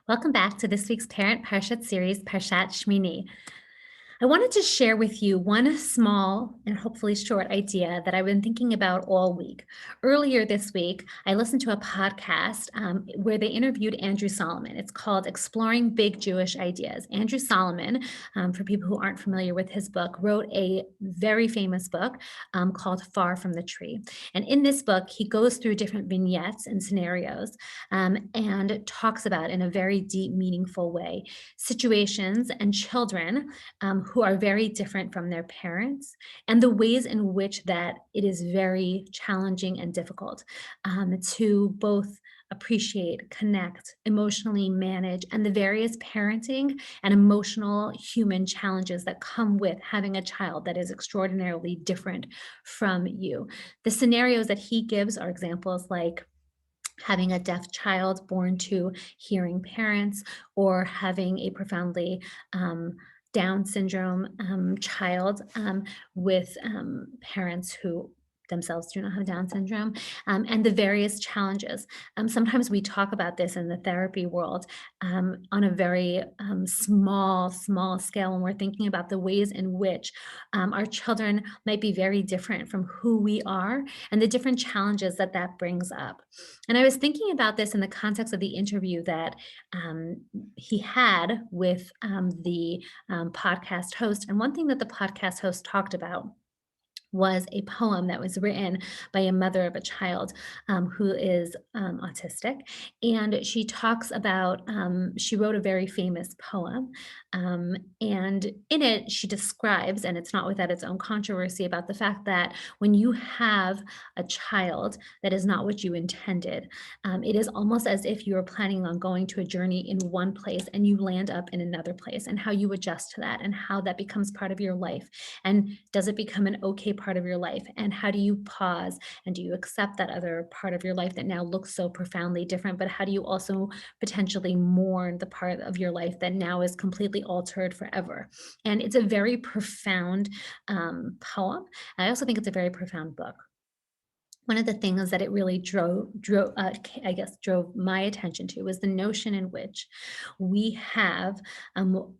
Welcome back to this week's Parent Parashat series, Parashat Shemini. I wanted to share with you one small and hopefully short idea that I've been thinking about all week. Earlier this week, I listened to a podcast where they interviewed Andrew Solomon. It's called Exploring Big Jewish Ideas. Andrew Solomon, for people who aren't familiar with his book, wrote a very famous book called Far from the Tree. And in this book, he goes through different vignettes and scenarios and talks about in a very deep, meaningful way situations and children who are very different from their parents, and the ways in which that it is very challenging and difficult to both appreciate, connect, emotionally manage, and the various parenting and emotional human challenges that come with having a child that is extraordinarily different from you. The scenarios that he gives are examples like having a deaf child born to hearing parents, or having a profoundly Down syndrome child with parents who themselves do not have Down syndrome, and the various challenges. Sometimes we talk about this in the therapy world on a very small scale when we're thinking about the ways in which our children might be very different from who we are and the different challenges that that brings up. And I was thinking about this in the context of the interview that he had with the podcast host. And one thing that the podcast host talked about was a poem that was written by a mother of a child who is autistic. And she talks about, she wrote a very famous poem. And in it, she describes, and it's not without its own controversy, about the fact that when you have a child that is not what you intended, it is almost as if you are planning on going to a journey in one place and you land up in another place, and how you adjust to that and how that becomes part of your life. And does it become an okay part of your life? And how do you pause? And do you accept that other part of your life that now looks so profoundly different? But how do you also potentially mourn the part of your life that now is completely altered forever? And it's a very profound poem. I also think it's a very profound book. One of the things that it really drove my attention to was the notion in which we have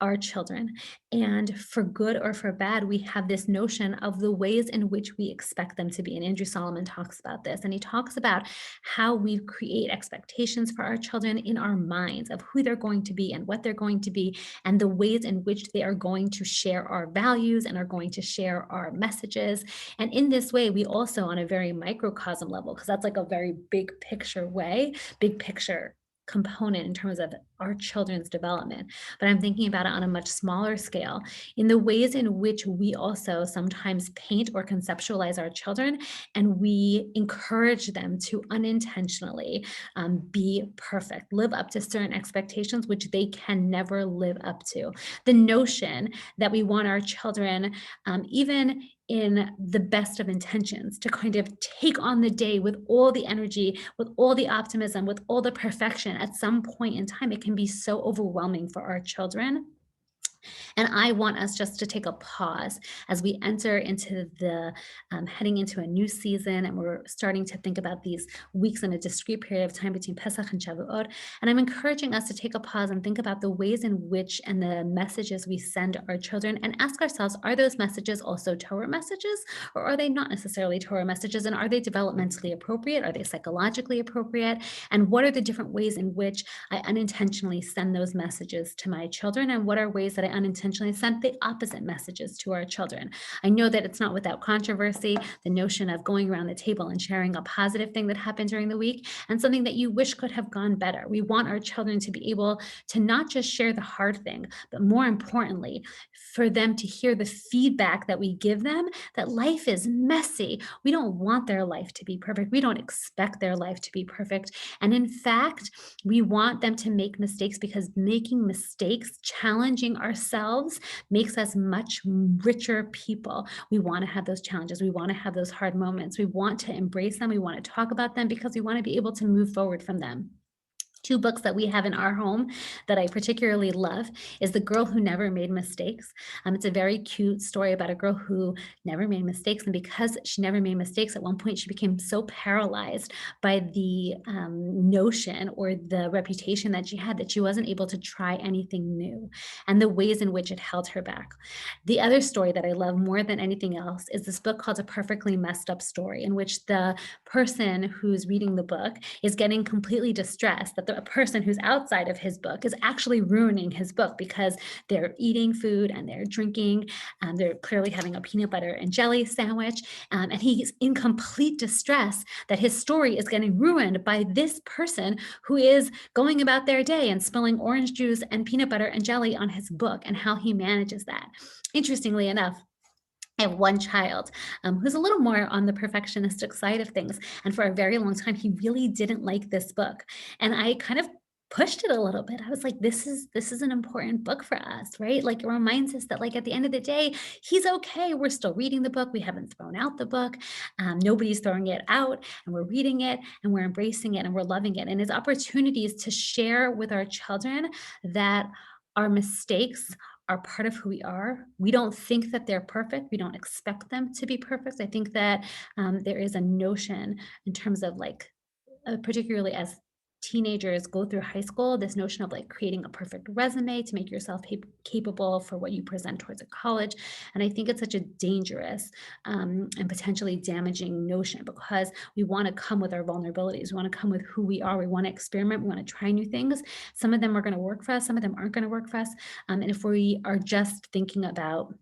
our children, and for good or for bad, we have this notion of the ways in which we expect them to be. And Andrew Solomon talks about this, and he talks about how we create expectations for our children in our minds of who they're going to be and what they're going to be, and the ways in which they are going to share our values and are going to share our messages. And in this way, we also, on a very microcosm level, because that's like a very big picture way, big picture component in terms of our children's development. But I'm thinking about it on a much smaller scale in the ways in which we also sometimes paint or conceptualize our children, and we encourage them to unintentionally be perfect, live up to certain expectations, which they can never live up to. The notion that we want our children, even in the best of intentions, to kind of take on the day with all the energy, with all the optimism, with all the perfection. At some point in time, it can be so overwhelming for our children. And I want us just to take a pause as we enter into the heading into a new season, and we're starting to think about these weeks in a discrete period of time between Pesach and Shavuot. And I'm encouraging us to take a pause and think about the ways in which and the messages we send our children, and ask ourselves, are those messages also Torah messages, or are they not necessarily Torah messages? And are they developmentally appropriate? Are they psychologically appropriate? And what are the different ways in which I unintentionally send those messages to my children? And what are ways that I unintentionally sent the opposite messages to our children? I know that it's not without controversy, the notion of going around the table and sharing a positive thing that happened during the week and something that you wish could have gone better. We want our children to be able to not just share the hard thing, but more importantly, for them to hear the feedback that we give them, that life is messy. We don't want their life to be perfect. We don't expect their life to be perfect. And in fact, we want them to make mistakes, because making mistakes, challenging ourselves, makes us much richer people. We want to have those challenges. We want to have those hard moments. We want to embrace them. We want to talk about them because we want to be able to move forward from them. Two books that we have in our home that I particularly love is The Girl Who Never Made Mistakes. It's a very cute story about a girl who never made mistakes. And because she never made mistakes, at one point she became so paralyzed by the notion or the reputation that she had that she wasn't able to try anything new and the ways in which it held her back. The other story that I love more than anything else is this book called A Perfectly Messed Up Story, in which the person who's reading the book is getting completely distressed that the person who's outside of his book is actually ruining his book because they're eating food and they're drinking. They're clearly having a peanut butter and jelly sandwich. And he's in complete distress that his story is getting ruined by this person who is going about their day and spilling orange juice and peanut butter and jelly on his book, and how he manages that. Interestingly enough, I have one child who's a little more on the perfectionistic side of things. And for a very long time, he really didn't like this book. And I kind of pushed it a little bit. I was like, this is an important book for us, right? Like, it reminds us that, like, at the end of the day, he's okay. We're still reading the book. We haven't thrown out the book. Nobody's throwing it out, and we're reading it and we're embracing it and we're loving it. And it's opportunities to share with our children that our mistakes are part of who we are. We don't think that they're perfect. We don't expect them to be perfect. I think that there is a notion in terms of, like, particularly as teenagers go through high school, this notion of, like, creating a perfect resume to make yourself capable for what you present towards a college. And I think it's such a dangerous and potentially damaging notion, because we want to come with our vulnerabilities. We want to come with who we are. We want to experiment. We want to try new things. Some of them are going to work for us. Some of them aren't going to work for us. And if we are just thinking about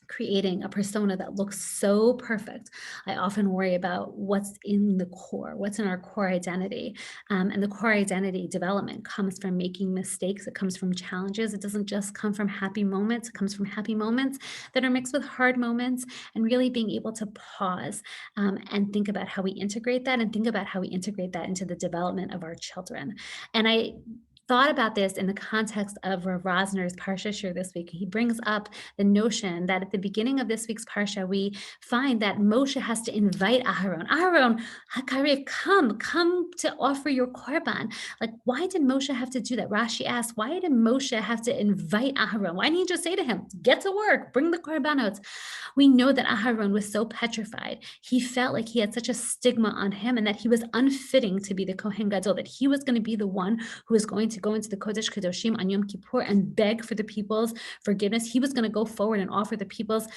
creating a persona that looks so perfect, I often worry about what's in the core, what's in our core identity. And the core identity development comes from making mistakes. It comes from challenges. It doesn't just come from happy moments. It comes from happy moments that are mixed with hard moments, and really being able to pause and think about how we integrate that, and think about how we integrate that into the development of our children. And I thought about this in the context of Rav Rosner's Parsha share this week. He brings up the notion that at the beginning of this week's Parsha, we find that Moshe has to invite Aharon. Aharon, Hakarev, come to offer your korban. Like, why did Moshe have to do that? Rashi asks, why did Moshe have to invite Aharon? Why didn't he just say to him, get to work, bring the korbanot? We know that Aharon was so petrified. He felt like he had such a stigma on him, and that he was unfitting to be the Kohen Gadol, that he was going to be the one who was going to go into the Kodesh Kedoshim on Yom Kippur and beg for the people's forgiveness. He was going to go forward and offer the people's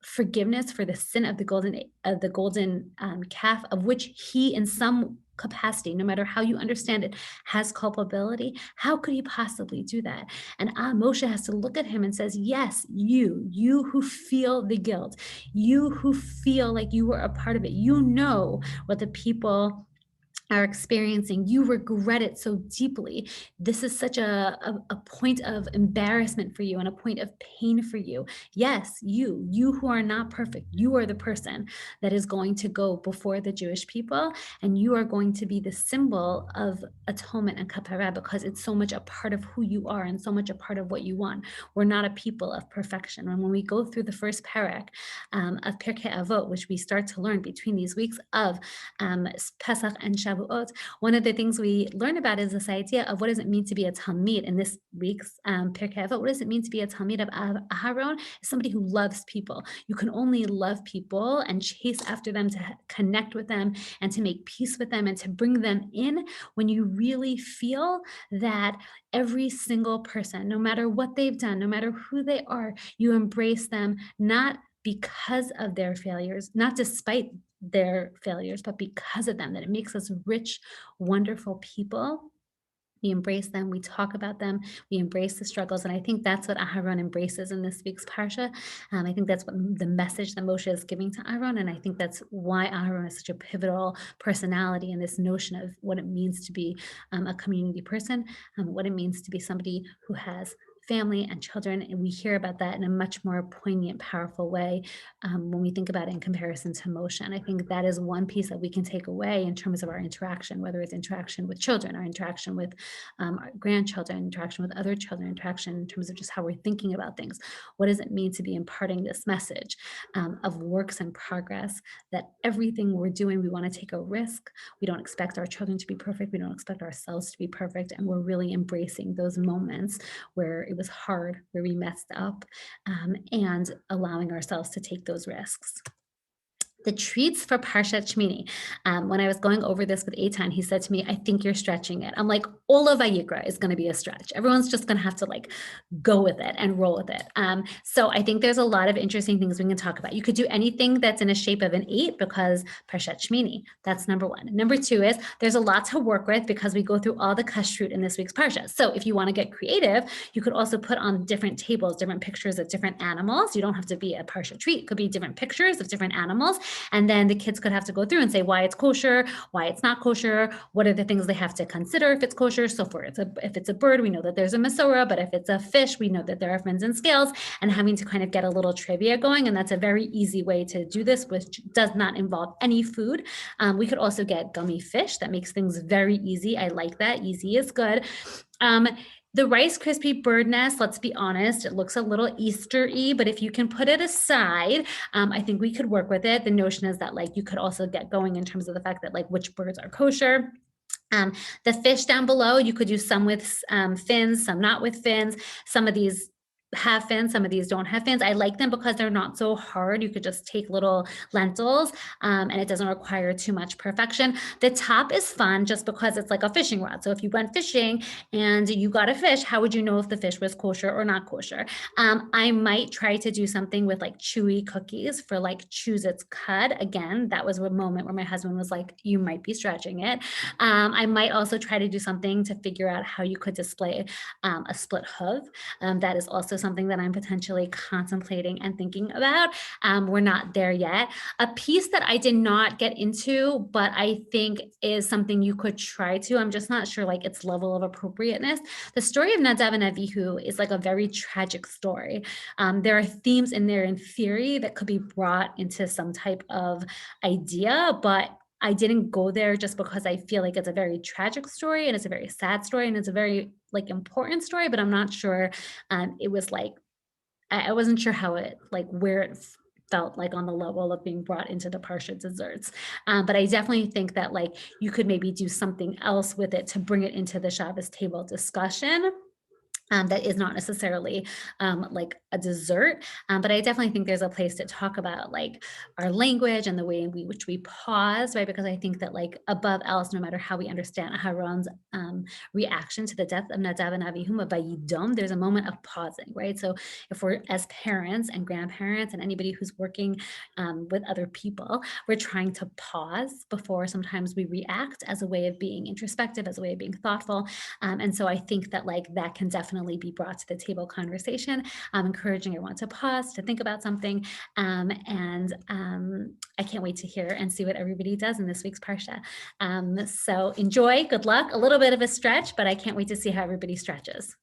forgiveness for the sin of the golden calf, of which he, in some capacity, no matter how you understand it, has culpability. How could he possibly do that? And Moshe has to look at him and says, yes, you who feel the guilt, you who feel like you were a part of it, you know what the people are experiencing, you regret it so deeply. This is such a point of embarrassment for you and a point of pain for you. Yes, you who are not perfect, you are the person that is going to go before the Jewish people, and you are going to be the symbol of atonement and kapara, because it's so much a part of who you are and so much a part of what you want. We're not a people of perfection. And when we go through the first parak of Pirkei Avot, which we start to learn between these weeks of Pesach and Shavuot, one of the things we learn about is this idea of what does it mean to be a Talmid in this week's Pirkei Avot. What does it mean to be a Talmid of Aharon? Somebody who loves people. You can only love people and chase after them, to connect with them and to make peace with them and to bring them in, when you really feel that every single person, no matter what they've done, no matter who they are, you embrace them, not because of their failures, not despite their failures, but because of them, that it makes us rich, wonderful people. We embrace them, we talk about them, we embrace the struggles. And I think that's what Aharon embraces in this week's Parsha. I think that's what the message that Moshe is giving to Aharon. And I think that's why Aharon is such a pivotal personality in this notion of what it means to be a community person, what it means to be somebody who has family and children. And we hear about that in a much more poignant, powerful way when we think about it in comparison to emotion. I think that is one piece that we can take away in terms of our interaction, whether it's interaction with children, our interaction with our grandchildren, interaction with other children, interaction in terms of just how we're thinking about things. What does it mean to be imparting this message of works in progress, that everything we're doing, we want to take a risk. We don't expect our children to be perfect. We don't expect ourselves to be perfect. And we're really embracing those moments where it was hard, where we messed up, and allowing ourselves to take those risks. The treats for Parashat Shemini. When I was going over this with Eitan, he said to me, I think you're stretching it. I'm like, all of Vayikra is going to be a stretch. Everyone's just going to have to like go with it and roll with it. So I think there's a lot of interesting things we can talk about. You could do anything that's in a shape of an 8 because Parashat Shemini, that's number one. Number two is there's a lot to work with because we go through all the kashrut in this week's Parsha. So if you want to get creative, you could also put on different tables, different pictures of different animals. You don't have to be a Parsha treat. It could be different pictures of different animals. And then the kids could have to go through and say why it's kosher, why it's not kosher, what are the things they have to consider if it's kosher. So if it's a bird, we know that there's a Masorah, but if it's a fish, we know that there are fins and scales, and having to kind of get a little trivia going. And that's a very easy way to do this, which does not involve any food. We could also get gummy fish. That makes things very easy. I like that. Easy is good. The Rice Krispie bird nest, let's be honest, it looks a little Easter-y, but if you can put it aside, I think we could work with it. The notion is that like you could also get going in terms of the fact that like which birds are kosher. The fish down below, you could do some with fins, some not with fins. Some of these have fins, some of these don't have fins. I like them because they're not so hard. You could just take little lentils and it doesn't require too much perfection. The top is fun just because it's like a fishing rod. So if you went fishing and you got a fish, how would you know if the fish was kosher or not kosher? I might try to do something with like chewy cookies for like Choose Its Cud. Again, that was a moment where my husband was like, you might be stretching it. I might also try to do something to figure out how you could display a split hoof. That is also something that I'm potentially contemplating and thinking about. We're not there yet. A piece that I did not get into, but I think is something you could try to, I'm just not sure like its level of appropriateness. The story of Nadav and Avihu is like a very tragic story. There are themes in there in theory that could be brought into some type of idea, but I didn't go there just because I feel like it's a very tragic story and it's a very sad story and it's a very like important story, but I'm not sure it was like, I wasn't sure how it, like where it felt like on the level of being brought into the Parsha desserts. But I definitely think that like you could maybe do something else with it to bring it into the Shabbos table discussion. That is not necessarily like a dessert, but I definitely think there's a place to talk about like our language and the way in which we pause, right? Because I think that like above else, no matter how we understand Aharon's reaction to the death of Nadav and Avihu by Yidom, there's a moment of pausing, right? So if we're as parents and grandparents and anybody who's working with other people, we're trying to pause before sometimes we react as a way of being introspective, as a way of being thoughtful. And so I think that like that can definitely be brought to the table conversation. I'm encouraging everyone to pause, to think about something. And I can't wait to hear and see what everybody does in this week's Parsha. So enjoy, good luck, a little bit of a stretch, but I can't wait to see how everybody stretches.